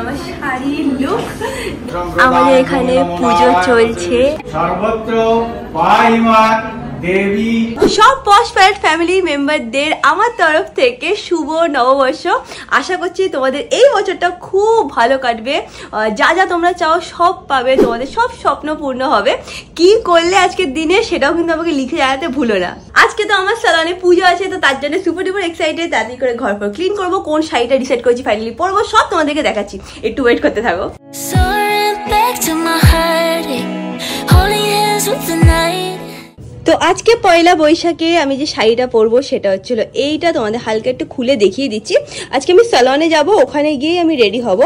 আমার শাড়ির লুক। আমাদের এখানে পুজো চলছে। সর্বত্র পাইমা দেবী। সব পশ প্যারেড ফ্যামিলি মেম্বারদের আমার তরফ থেকে শুভ নববর্ষ। আশা করছি তোমাদের এই বছরটা খুব ভালো কাটবে, যা যা তোমরা চাও সব পাবে, তোমাদের সব স্বপ্ন পূর্ণ হবে। কি করলে আজকের দিনে সেটাও কিন্তু আমাকে লিখে জানাতে ভুলো না। আজকে তো আমার সালনে পুজো আছে, তো তার জন্য সুপার ডুপার এক্সাইটেড। তাড়াতাড়ি করে ঘর পর ক্লিন করবো, কোন শাড়িটা ডিসাইড করেছি ফাইনালি পরবো, সব তোমাদেরকে দেখাচ্ছি। একটু ওয়েট করতে থাকো। তো আজকে পয়লা বৈশাখে আমি যে শাড়িটা পরবো সেটা হচ্ছিল এইটা। তোমাদের হালকা একটু খুলে দেখিয়ে দিচ্ছি। আজকে আমি সালনে যাব, ওখানে গিয়ে আমি রেডি হব,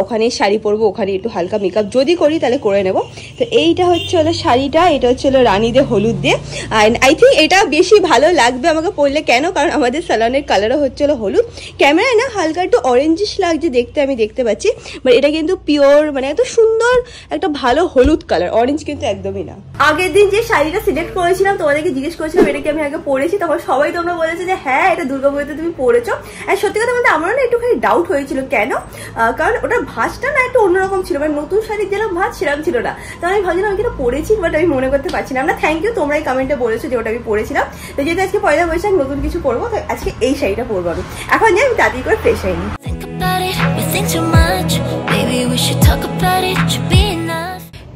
ওখানে শাড়ি পরবো, ওখানে একটু হালকা মেকআপ যদি করি তাহলে করে নেব। তো এইটা হচ্ছে হলো শাড়িটা, এটা হচ্ছে হলো রানীদের হলুদ দিয়ে। অ্যান্ড আই থিঙ্ক এটা বেশি ভালো লাগবে আমাকে পরলে, কেন কারণ আমাদের সালনের কালারও হচ্ছে হলো হলুদ। ক্যামেরায় না হালকা একটু অরেঞ্জিশ লাগছে দেখতে, আমি দেখতে পাচ্ছি, বাট এটা কিন্তু পিওর মানে এত সুন্দর একটা ভালো হলুদ কালার, অরেঞ্জ কিন্তু একদমই না। আগের দিন যে শাড়িটা সিলেক্ট করেছিলাম তোমাদেরকে জিজ্ঞেস করেছিলাম এটা কি আমি আগে পরেছি, তখন সবাই তোমরা বলেছো যে হ্যাঁ এটা দুর্গাপুজোতে তুমি পরেছো। আর সত্যি কথা বলতে আমারও না একটুখানি ডাউট হয়েছিল, কেন কারণ ওটার ভাঁজটা না একটু অন্যরকম ছিল, মানে নতুন শাড়ির যেরকম ভাঁজ সেরকম ছিল না। তো আমি ভাবছিলাম আমি কিনা পরেছি, বাট আমি মনে করতে পারছি না। আমরা থ্যাংক ইউ, তোমরাই কমেন্টে বলেছো যে ওটা আমি পরেছিলাম। তো যেহেতু আজকে পয়লা বৈশাখ নতুন কিছু পরবো, তো আজকে এই শাড়িটা পরবো আমি। এখন যাই আমি তাড়াতাড়ি করে ফ্রেশ হয়নি।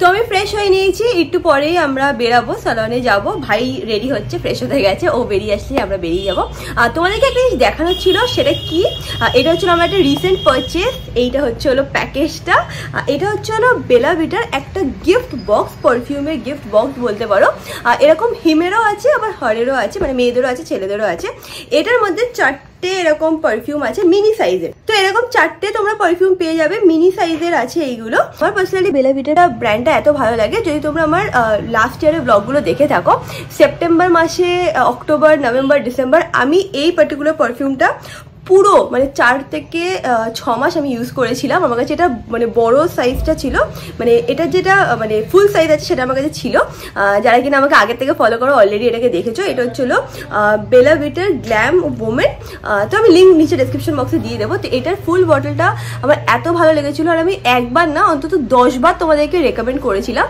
তো আমি ফ্রেশ হয়ে নিয়েছি, একটু পরেই আমরা বেরাবো, সালনে যাব। ভাই রেডি হচ্ছে, ফ্রেশ হতে গেছে, ও বেরিয়ে আসলে আমরা বেরিয়ে যাবো। তোমাদেরকে একটা জিনিস দেখানো ছিল, সেটা কি, এটা হচ্ছিল আমার একটা রিসেন্ট পারচেস। এইটা হচ্ছে হলো প্যাকেজটা, এটা হচ্ছে হলো বেলা ভিটার একটা গিফট বক্স, পারফিউমের গিফট বক্স বলতে পারো। এরকম হিমেরও আছে, আবার হরেরও আছে, মানে মেয়েদেরও আছে ছেলেদেরও আছে। এটার মধ্যে এরকম পারফিউম আছে মিনি সাইজের। তো এরকম 4টে তোমরা পারফিউম পেয়ে যাবে, মিনি সাইজের আছে এইগুলো। আমার পার্সোনালি বেলা ভিটার ব্র্যান্ডটা এত ভালো লাগে, যদি তোমরা আমার লাস্ট ইয়ারের ব্লগগুলো দেখে থাকো, সেপ্টেম্বর মাসে, অক্টোবর, নভেম্বর, ডিসেম্বর আমি এই পার্টিকুলার পারফিউমটা পুরো মানে 4 থেকে 6 মাস আমি ইউজ করেছিলাম। আমার কাছে এটা মানে বড় সাইজটা ছিল, মানে এটা যেটা মানে ফুল সাইজ আছে সেটা আমার কাছে ছিল। যারা কিনা আমাকে আগের থেকে ফলো করো অলরেডি এটাকে দেখেছো। এটা হচ্ছিল বেলা ভিটার গ্ল্যাম ওমেন। তো আমি লিঙ্ক নিচে ডেসক্রিপশন বক্সে দিয়ে দেবো। তো এটার ফুল বটলটা আমার এত ভালো লেগেছিলো, আর আমি একবার না অন্তত 10 বার তোমাদেরকে রেকমেন্ড করেছিলাম।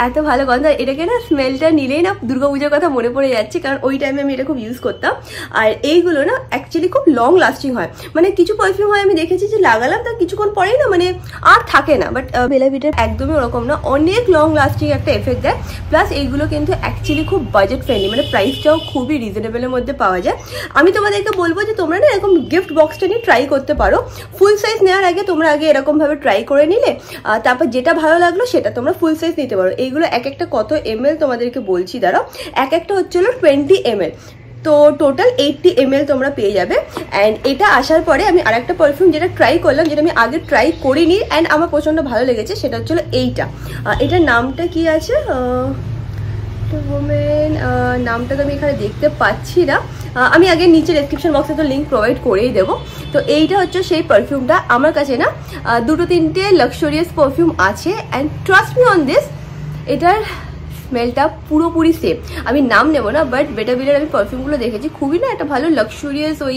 এত ভালো গন্ধ, এটাকে না স্মেলটা নিলেই না দুর্গাপূজার কথা মনে পড়ে যাচ্ছে, কারণ ওই টাইমে আমি এটা খুব ইউজ করতাম। আর এইগুলো না অ্যাকচুয়ালি খুব লং লাস্টিং হয়, মানে কিছু পারফিউম হয় আমি দেখেছি যে লাগালাম তার কিছুক্ষণ পরেই না মানে আর থাকে না, বাট বেলা ভিটার একদমই ওরকম না, অনেক লং লাস্টিং একটা এফেক্ট দেয়। প্লাস এইগুলো কিন্তু অ্যাকচুয়ালি খুব বাজেট ফ্রেন্ডলি, মানে প্রাইসটাও খুবই রিজনেবলের মধ্যে পাওয়া যায়। আমি তোমাদেরকে বলবো যে তোমরা না এরকম গিফট বক্সটা নিয়ে ট্রাই করতে পারো। ফুল সাইজ নেওয়ার আগে তোমরা আগে এরকমভাবে ট্রাই করে নিলে, তারপর যেটা ভালো লাগলো সেটা তোমরা ফুল সাইজ নিতে পারো। এইগুলো এক একটা কত ml তোমাদেরকে বলছি দাঁড়াও, এক একটা হচ্ছে হলো 20 ml, তো টোটাল 80 ml তোমরা পেয়ে যাবে। অ্যান্ড এটা আসার পরে আমি আরেকটা পারফিউম যেটা ট্রাই করলাম, যেটা আমি আগে ট্রাই করিনি অ্যান্ড আমার প্রচন্ড ভালো লেগেছে, সেটা হচ্ছে এইটা। এটার নামটা কি আছে ওমেন, নামটা তো আমি এখানে দেখতে পাচ্ছি না, আমি আগে নিচে ডেসক্রিপশন বক্সে তো লিঙ্ক প্রোভাইড করেই দেবো। তো এইটা হচ্ছে সেই পারফিউমটা। আমার কাছে না 2-3টে লাক্সারিয়াস পারফিউম আছে, and trust me on this, এটার স্মেলটা পুরোপুরি সেম। আমি নাম নেবো না, বাট বেটা বিলের আমি পারফিউমগুলো দেখেছি, খুবই না একটা ভালো লাক্সুরিয়াস ওই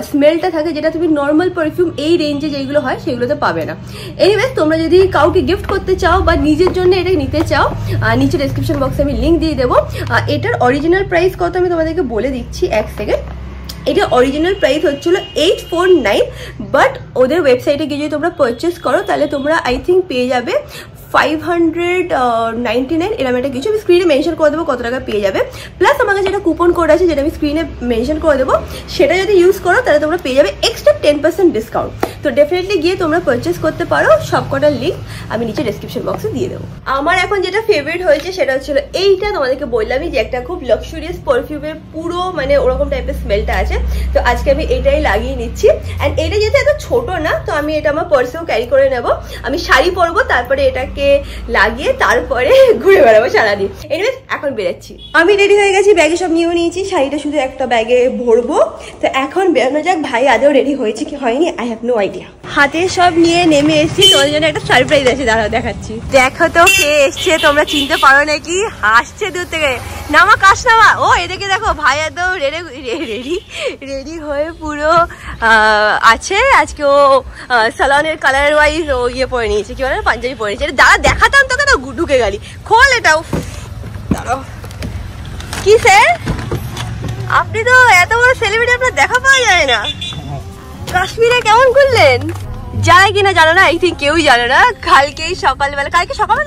স্মেলটা থাকে, যেটা তুমি নর্মাল পারফিউম এই রেঞ্জে যেগুলো হয় সেগুলোতে পাবে না। এনিওয়েজ তোমরা যদি কাউকে গিফট করতে চাও বা নিজের জন্য এটা নিতে চাও, নিচে ডেসক্রিপশন বক্সে আমি লিঙ্ক দিয়ে দেবো। এটার অরিজিনাল প্রাইস কত আমি তোমাদেরকে বলে দিচ্ছি, এক সেকেন্ড। এটা অরিজিনাল প্রাইস হচ্ছিল 849, বাট ওদের ওয়েবসাইটে গিয়ে যদি তোমরা পারচেস করো তাহলে তোমরা আই থিঙ্ক পেয়ে যাবে 599 এরকম একটা কিছু। আমি স্ক্রিনে মেনশন করে দেবো কত টাকা পেয়ে যাবে। প্লাস আমার কাছে একটা কুপন কোড আছে যেটা আমি স্ক্রিনে মেনশন করে দেবো, সেটা যদি ইউজ করো তাহলে তোমরা পেয়ে যাবে এক্সট্রা 10% ডিসকাউন্ট। তো ডেফিনেটলি গিয়ে তোমরা পারচেস করতে পারো, সবকটার লিঙ্ক আমি নিচে ডেসক্রিপশন বক্সে দিয়ে দেবো। আমার এখন যেটা ফেভারিট হয়েছে সেটা হচ্ছিল এইটা। তোমাদেরকে বললামই যে একটা খুব লাক্সুরিয়াস পারফিউমের পুরো মানে ওরকম টাইপের স্মেলটা আছে, তো আজকে আমি এটাই লাগিয়ে নিচ্ছি। অ্যান্ড এটা যেহেতু এত ছোট না, তো আমি এটা আমার পার্সেও ক্যারি করে নেবো। আমি শাড়ি পরবো, তারপরে এটাকে লাগিয়ে তারপরে ঘুরে বেড়াবো সারাদিন। এনিওয়েজ এখন বেরোচ্ছি, আমি রেডি হয়ে গেছি, ব্যাগে সব নিয়েও নিয়েছি, শাড়িটা শুধু একটা ব্যাগে ভরবো। তো এখন বেরোনো যাক। ভাই আদৌ রেডি হয়েছে কি হয়নি আই হ্যাভ নো আইডিয়া। হাতে সব নিয়ে নেমে এসেছি, তোমার জন্য একটা সারপ্রাইজ আছে, দাঁড়াও দেখাচ্ছি। দেখো তো কে এসছে, তোমরা চিনতে পারো নাকি? হাসছে দূর থেকে। নামা কাশ নামা। ও এদিকে দেখো, ভাই একদম রেডি হয়ে পুরো আছে। আজকে ও সালনের কালার ওয়াইজ ও ইয়ে পরে নিয়েছে, কি বলে পাঞ্জাবি পরে নিয়েছে। দাঁড়া দেখাতাম তোকে, তো ঢুকে গেলি। খোল এটাও। দাঁড়াও। কি স্যার, আপনি তো এত বড় সেলিব্রিটি, আপনার দেখা পাওয়া যায় না। কাশ্মীরে কেমন ঘুরলেন? যারা কিনা জানো না, আই থিঙ্ক কেউই জানো না, কালকে সকালবেলা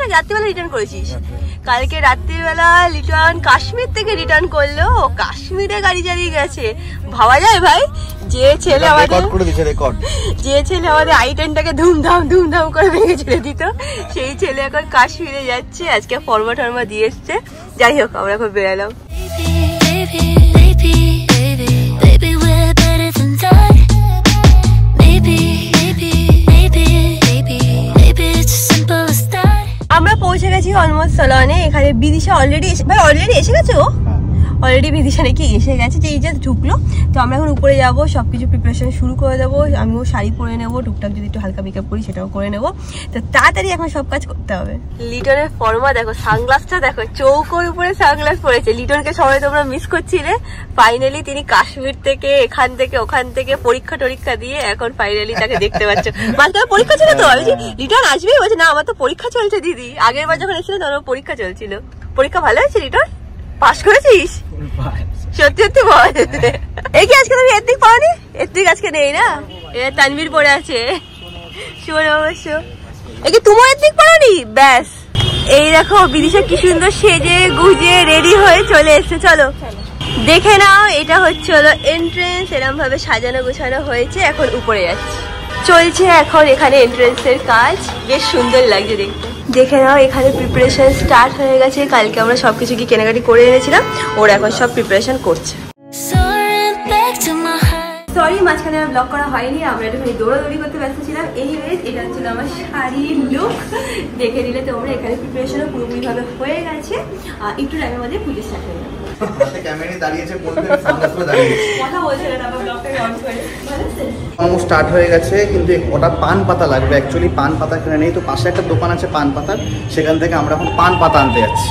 না রাত্রিবেলা রিটার্ন করেছিস। কালকে রাত্রিবেলা লিটন কাশ্মীর থেকে রিটার্ন করলো, কাশ্মীরে গাড়ি চালিয়ে গেছে। ভাবা যায় ভাই, যে ছেলে আমাদের আইটেনটাকে ধুমধাম করে ভেঙে ছেড়ে দিত, সেই ছেলে এখন কাশ্মীরে যাচ্ছে। আজকে ফর্মা দিয়ে এসছে। যাই হোক, আমরা এখন বেরালাম। আমরা পৌঁছে গেছি অলমোস্ট সালনে। এখানে বিদিশা অলরেডি এসে গেছে। ও অলরেডি বিদিশা নাকি এসে গেছে, যে এই যে ঢুকলো। তো আমরা এখন উপরে যাবো, সবকিছু প্রিপারেশন শুরু করে দেবো। আমিও শাড়ি পরে নেবো, টুকটাক যদি একটু হালকা মেকআপ করি সেটাও করে নেবো। তো তাড়াতাড়ি এখন সব কাজ করতে হবে। লিটনের ফর্মা দেখো, সানগ্লাসটা দেখো, চৌকোর উপরে সানগ্লাস পরেছে। লিটনকে সবাই তোমরা মিস করছিলে। ফাইনালি তিনি কাশ্মীর থেকে এখান থেকে ওখান থেকে পরীক্ষা দিয়ে এখন ফাইনালি তাকে দেখতে পাচ্ছ। মাঝখানে পরীক্ষা ছিল তো, আমি লিটন আসবেই, বলছে না আমার তো পরীক্ষা চলছে দিদি। আগের বার যখন এসেছিল তখন পরীক্ষা চলছিল। পরীক্ষা ভালো হয়েছে লিটন? পাস করেছিস? সত্যি বল। এই কি আজকে তুমি এত্তিক পাওনি? এত্তিক আজকে নেই না, এটা তানভীর পড়ে আছে। শোন অবশ্য, এই কি তুমি এত্তিক পাওনি? ব্যাস, এই দেখো বিদিশা কি সুন্দর সেজে গুজে রেডি হয়ে চলে এসছে। চলো দেখে নাও, এটা হচ্ছে হলো এন্ট্রেন্স। এরকম ভাবে সাজানো গোছানো হয়েছে। এখন উপরে যাচ্ছি, চলছে এখন এখানে এন্ট্রেন্সের কাজ। বেশ সুন্দর লাগছে দেখতে। দেখে নাও, এখানে প্রিপারেশন স্টার্ট হয়ে গেছে। কালকে আমরা সবকিছু কি কেনাকাটি করে এনেছিলাম, ওর এখন সব প্রিপারেশন করছে। সরি মাঝখানে আর ব্লগ করা হয়নি, আমরা একটুখানি দৌড়াদৌড়ি করতে ব্যস্ত ছিলাম। এনিওয়েজ, এটা হচ্ছিল আমার শাড়ির লুক। দেখে নিলে তোমরা, এখানে প্রিপারেশনও পুরোপুরি ভাবে হয়ে গেছে। একটু টাইমের মধ্যে পুজো স্টার্ট হয়ে যাবে। স্টার্ট হয়ে গেছে, কিন্তু ওটা পান পাতা লাগবে। অ্যাকচুয়ালি পান পাতা কিনে নেই, তো পাশে একটা দোকান আছে পান পাতার, সেখান থেকে আমরা এখন পান পাতা আনতে যাচ্ছি।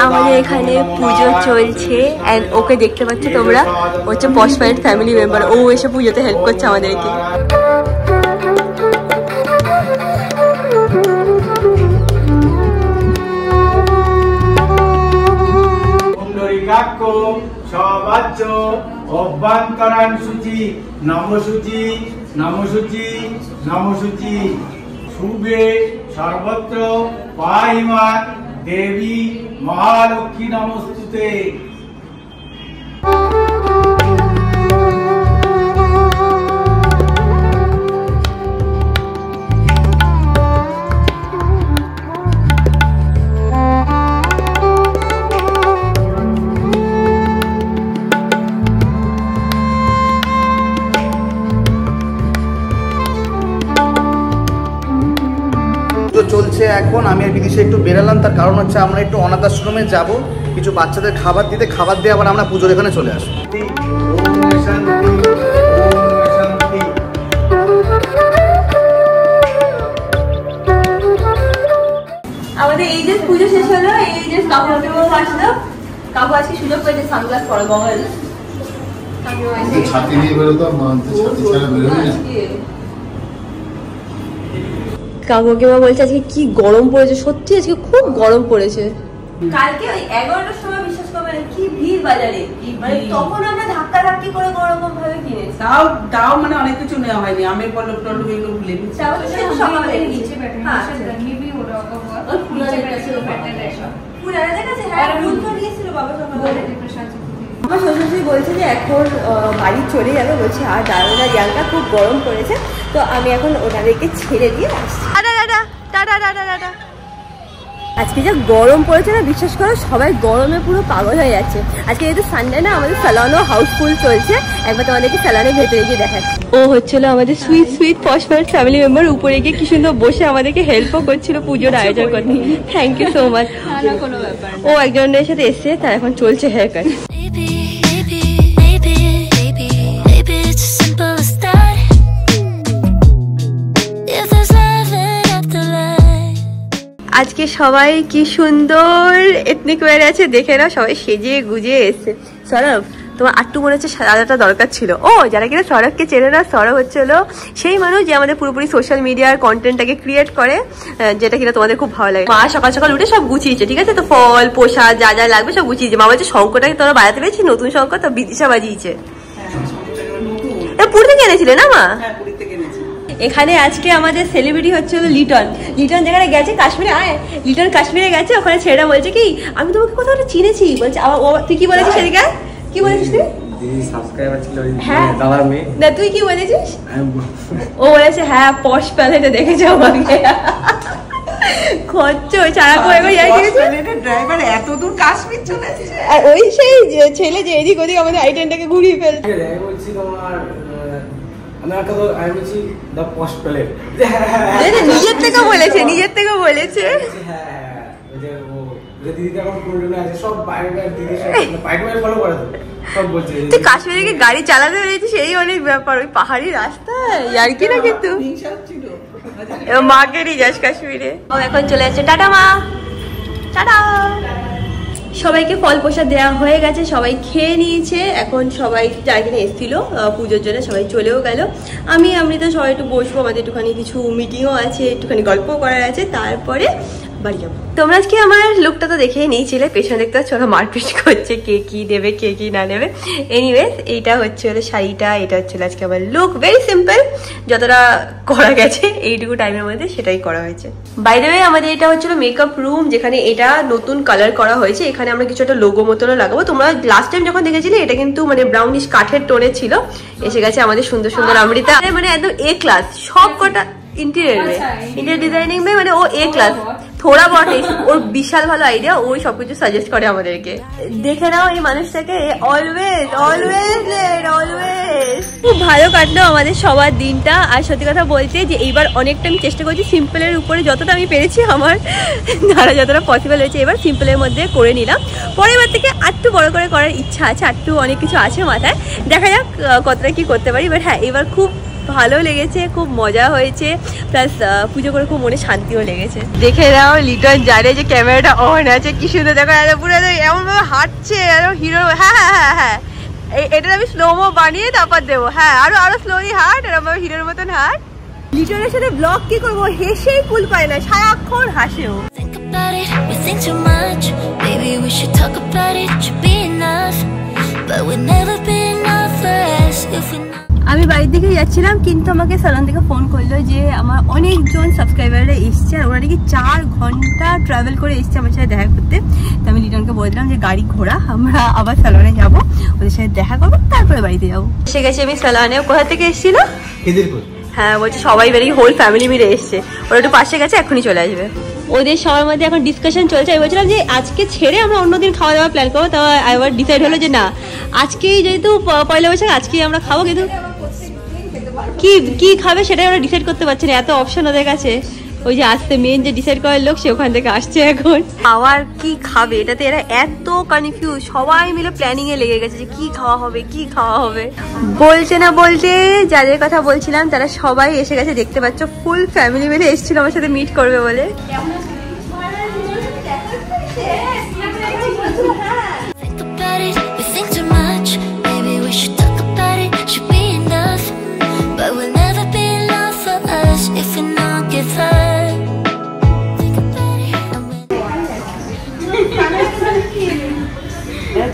আমাদের এখানে পুজো চলছে, এন্ড ওকে দেখতে পাচ্ছ তোমরা, হচ্ছে পশপাইট ফ্যামিলি মেম্বার। ও এসে পুজোতে হেল্প করছে আমাদেরকে। অভ্যন্তরণ সূচি নমসূচি নমসূচি নমসূচি শুভে সর্বত্র পাহিমার দেবী মহালক্ষ্মী নমস্তুতে। চলছে এখন। আমি আর বিদিশা একটু বেরালাম, তার কারণ হচ্ছে আমরা একটু অনাথ আশ্রমে যাব, কিছু বাচ্চাদের খাবার দিতে, খাবার দিয়ে আবার আমরা পুজোর এখানে চলে আসবো। আমাদের এই যে পুজো শেষ হলো, এই যে কাকুকে আসলো। কাকু আজকে সুযোগ পেয়েছে সানগ্লাস পরা, গগল ছাতি নিয়ে বেরোতো, ছাতি ছাড়া বেরোবে না। কাকুকে বলছে আজকে কি গরম পড়েছে, সত্যি আজকে খুব গরম পড়েছে। কালকে ওই 11টার সময় বিশ্বাস করবেন কি ভিড় বাজারে, মানে তখন আমরা ধাক্কা ধাক্কি করে ওরকম ভাবে কিনেছি। তাও মানে অনেক কিছু নেওয়া হয়নি, আমি পলক টলক এগুলো ভুলে গেছি। সকালে নিচে ব্যাটারি মেবি ওটা ওর ফুলাদের কাছে ফুলাদের কাছে হ্যাঁ ফুল তো নিয়েছিল বাবা সকালে। আমার শ্বশুরজি বলছে যে এখন বাড়ি চলে যাবে, বলছে আর দাঁড়ানো না রিয়াঙ্কা, খুব গরম পড়েছে। তো আমি এখন ওনাদেরকে ছেড়ে দিয়ে আসছি। Tata tata tata tata tata. আজকে যা গরম পড়েছে না, বিশ্বাস করো সবাই গরমে পুরো পাগল হয়ে যাচ্ছে। আজকে যেহেতু সানডে না, আমাদের স্যালনও হাউসফুল চলছে। একবার তোমাদেরকে স্যালনের ভেতরে গিয়ে দেখাচ্ছি। ও হচ্ছিল আমাদের সুইট সুইট পশফার্ট ফ্যামিলি মেম্বার, উপরে গিয়ে কি সুন্দর বসে আমাদেরকে হেল্পও করছিল পুজোর আয়োজন করতে। Thank you so much. ও একজনের সাথে এসছে, তার এখন চলছে হেয়ার কাট। আজকে সবাই কি সুন্দর এথনিক ওয়্যার আছে, দেখে নাও সবাই সেজে গুজে এসছে। সৌরভ, তোমার আটটু মনে হচ্ছে সাজাটা দরকার ছিল। ও যারা কিনা সৌরভকে চেনে না, সৌরভ হচ্ছিল সেই মানুষ যে আমাদের পুরোপুরি সোশ্যাল মিডিয়ার কন্টেন্টটাকে ক্রিয়েট করে, যেটা কিনা তোমাদের খুব ভালো লাগে। মা সকাল সকাল উঠে সব গুছিয়েছে, ঠিক আছে, তো ফল প্রসাদ যা যা লাগবে সব গুছিয়েছে। মা বলছে শঙ্করটাকে তোরা বাজাতে পেরেছি, নতুন শঙ্কর, তো বিদিশা বাজিয়েছে। পুরী থেকে এনেছিলে না মা? এখানে আজকে আমাদের সেলিব্রিটি হচ্ছে লিটন। লিটন যেখানে গেছে কাশ্মীরে, লিটন কাশ্মীরে গেছে, ওখানে ছেলেটা বলছে কি আমি তোমাকে কোথাও চিনেছি, বলছে তুই কি বলেছিস সেদিকে, কি বলেছিস তুই? হ্যাঁ না, তুই কি বলেছিস? ও বলেছে হ্যাঁ পশ প্যালেটে দেখেছো আমাকে। খরচ ছাড়া করে ড্রাইভার এত দূর কাশ্মীর চলে এসেছে, আর ওই সেই ছেলে যে এদিক ওদিক আমাদের আইটেমটাকে ঘুরিয়ে ফেলছে। নিজের থেকে বলেছে, নিজের থেকে বলেছে। তুই কাশ্মীরে গিয়ে গাড়ি চালাতে পেরেছিস, সেই অনেক ব্যাপার। ওই পাহাড়ি রাস্তায় আর কি না, কিন্তু মাকে নিয়ে যাস কাশ্মীরে। ও এখন চলে যাচ্ছে, টাটা মা, টাটা। সবাইকে ফল প্রসাদ দেওয়া হয়ে গেছে, সবাই খেয়ে নিয়েছে। এখন সবাই যারা কিনা এসেছিল পুজোর জন্য সবাই চলেও গেল। আমি তো সবাই একটু বসবো, আমাদের একটুখানি কিছু মিটিংও আছে, একটুখানি গল্প করার আছে, তারপরে বাড়ি যাবো। তোমরা আজকে আমার লুকটা তো দেখে নিয়েছিলে, পেছনে দেখতে হচ্ছে ওরা মারপিট করছে কে কি দেবে কে কি না নেবে। এনিওয়েজ এইটা হচ্ছে হলো শাড়িটা, এটা হচ্ছে আজকে আমার লুক, ভেরি সিম্পল, যতটা করা গেছে এইটুকু টাইমের মধ্যে সেটাই করা হয়েছে। বাই দ্য ওয়ে আমাদের এটা হচ্ছিল মেকআপ রুম, যেখানে এটা নতুন কালার করা হয়েছে। এখানে আমরা কিছু একটা লোগো মতনও লাগাবো। তোমরা লাস্ট টাইম যখন দেখেছিলে এটা কিন্তু মানে ব্রাউনিশ কাঠের টোনে ছিল। এসে গেছে আমাদের সুন্দর সুন্দর অমৃতা, মানে একদম এ ক্লাস সব কটা ইন্টেরিয়র ডিজাইনিং में মানে ও এ ক্লাস থোড়া बहुत ওর বিশাল ভালো আইডিয়া, ওই সবকিছু সাজেস্ট করে আমাদেরকে। দেখে নাও এই মানুষটাকে, অলওয়েজ অলওয়েজ অলওয়েজ। খুব ভালো কাটলো আমাদের সবার দিনটা। আর সত্যি কথা বলতে যে এইবার অনেকটা আমি চেষ্টা করছি সিম্পলের উপরে, যতটা আমি পেরেছি আমার দ্বারা যতটা পসিবল হয়েছে এবার সিম্পলের মধ্যে করে নিলাম। পরের বার থেকে আরটু বড় করে করার ইচ্ছা আছে, আরটু অনেক কিছু আছে মাথায়, দেখা যাক কতটা কি করতে পারি। বাট হ্যাঁ এবার খুব ভালো লেগেছে, খুব মজা হয়েছে, প্লাস পুজো করে খুব মনে শান্তিও লেগেছে। দেখে নাও লিটন জানে যে ক্যামেরাটা অন আছে, কি সুন্দর দেখো, পুরো এমন ভাবে হাঁটছে হিরো। হ্যাঁ হ্যাঁ হ্যাঁ হ্যাঁ, এটা আমি স্লোমো বানিয়ে তারপর দেবো। হ্যাঁ আরো আরো স্লোলি হাঁট, এরকম হিরোর মতন হাঁট। লিটনের সাথে ব্লগ কি করবো, হেসেই কুল পায় না, সারাক্ষণ হাসেও। আমি বাড়ির দিকে যাচ্ছিলাম, কিন্তু আমাকে সালন থেকে ফোন করলো যে আমার অনেকজন সাবস্ক্রাইবাররা এসছে, আর ওরা নাকি 4 ঘন্টা ট্রাভেল করে এসছে আমার সাথে দেখা করতে। তো আমি লিটনকে বললাম যে গাড়ি ঘোড়া, আমরা আবার সালনে যাবো, ওদের সাথে দেখা করবো, তারপরে বাড়িতে যাবো। এসে গেছি আমি সালনে। কোথা থেকে এসেছিল? হ্যাঁ বলছি সবাই বেরিয়ে হোল ফ্যামিলি মিলে এসছে, ওরা একটু পাশে গেছে, এখনই চলে আসবে। ওদের সবার মধ্যে এখন ডিসকাশন চলছে। আমি বলছিলাম যে আজকে ছেড়ে আমরা অন্যদিন খাওয়া দাওয়া প্ল্যান করবো, তো আবার ডিসাইড হলো যে না আজকেই, যেহেতু পয়লা বৈশাখ আজকেই আমরা খাবো, কিন্তু কি কি খাবে সেটাই ওরা ডিসাইড করতে পারছে না, এত অপশন ওদের কাছে। ওই যে আসতে মেন যে ডিসাইড করার লোক সে ওখান থেকে আসছে এখন। খাওয়ার কি খাবে এটাতে এরা এত কনফিউজ, সবাই মিলে প্ল্যানিং এ লেগে গেছে যে কি খাওয়া হবে কি খাওয়া হবে। বলছে না বলতে যাদের কথা বলছিলাম তারা সবাই এসে গেছে, দেখতে পাচ্ছ ফুল ফ্যামিলি মিলে এসেছিল আমার সাথে মিট করবে বলে।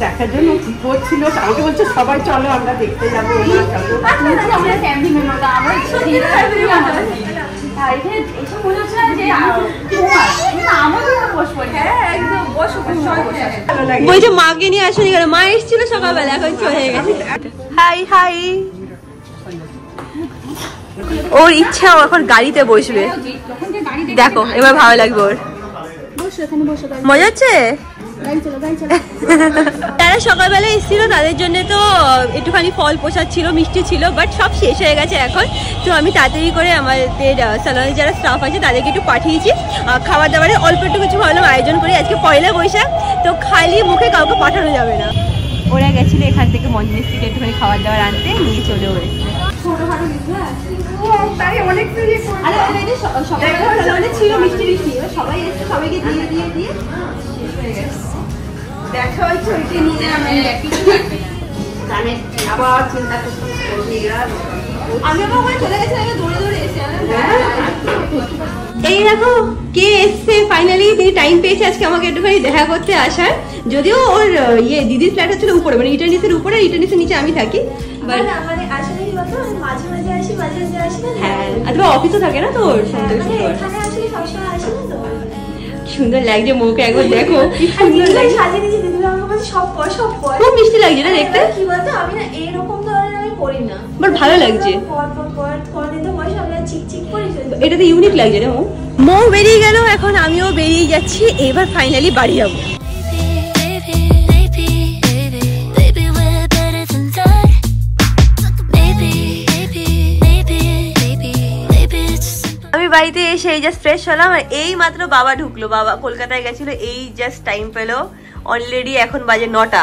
দেখার জন্য কি করছিল, আমাকে বলছে সবাই চলো আমরা দেখতে যাবো। বলছে মাকে নিয়ে আসেনি কেন, মা এসেছিল সকালবেলা, এখন চলে গেছে। হাই হাই, ওর ইচ্ছা এখন গাড়িতে বসবে, দেখো এবার ভালো লাগবে ওর। মজা হচ্ছে? তারা সকালবেলা এসেছিল, তাদের জন্য তো একটুখানি ফল প্রসাদ ছিল, মিষ্টি ছিল, বাট সব শেষ হয়ে গেছে এখন। তো আমি তাড়াতাড়ি করে আমাদের স্যালনের যারা স্টাফ আছে তাদেরকে একটু পাঠিয়েছি খাবার দাবারের অল্প একটু কিছু ভাবলাম আয়োজন করি। আজকে পয়লা বৈশাখ, তো খালি মুখে কাউকে পাঠানো যাবে না। ওরা গেছিল এখান থেকে মঞ্জুরিস থেকে একটুখানি খাবার দাবার আনতে, নিয়ে চলেও এসেছে। ছিল মিষ্টি মিষ্টি, সবাই এসে সবাইকে দিয়ে দিয়ে দিয়ে দেখা হচ্ছে, ওইটা নিয়ে আমি আবার চিন্তা করছি। আমি আবার ওখানে চলে গেছিলাম, দৌড়ে দৌড়ে এসে এই দেখো কে এসছে ফাইনালি। তিনি টাইম পেয়েছে আজকে আমাকে একটুখানি দেখা করতে আসার। যদিও ওর দিদির ফ্ল্যাট হচ্ছিল উপরে, মানে ইটার্নিসের উপরে, ইটার্নিসের নিচে আমি থাকি। হ্যাঁ, অফিসও থাকে না তো ওর। সুন্দর লাগছে মুখে, একবার দেখো কি সুন্দর লাগছে। খুব মিষ্টি লাগছে না দেখতে? কি বলতো, আমি না এরকম ধরনের আমি করি না, বাট ভালো লাগছে। এটাতে ইউনিক লাগছে রে। মৌ বেরিয়ে গেল, এখন আমিও বেরিয়ে যাচ্ছি। এবার ফাইনালি বাড়ি যাবো। আমি বাড়িতে এসে এই জাস্ট ফ্রেশ হলাম, আর এই মাত্র বাবা ঢুকলো। বাবা কলকাতায় গেছিল, এই জাস্ট টাইম পেলো। অলরেডি এখন বাজে 9টা।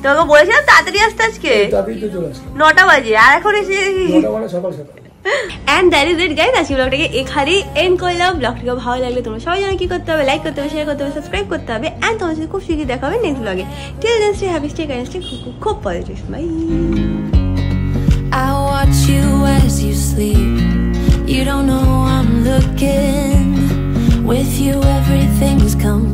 তোকে বলেছিলাম তাড়াতাড়ি আসতে, আজকে 9টা বাজে, আর এখন এসে And that is it guys, আজকে ব্লগটাকে এখানেই এন্ড করলাম। ব্লগটাকে ভালো লাগলে তোমরা সবাই জানো কি করতে হবে, লাইক করতে হবে, শেয়ার করতে হবে, সাবস্ক্রাইব করতে হবে। এন্ড তোমার সাথে খুব শীঘ্রই দেখা হবে নেক্সট ব্লগে। Till then stay happy, stay kind, stay খুব positive. Bye. I watch you as you sleep. You don't know I'm looking. With you everything's come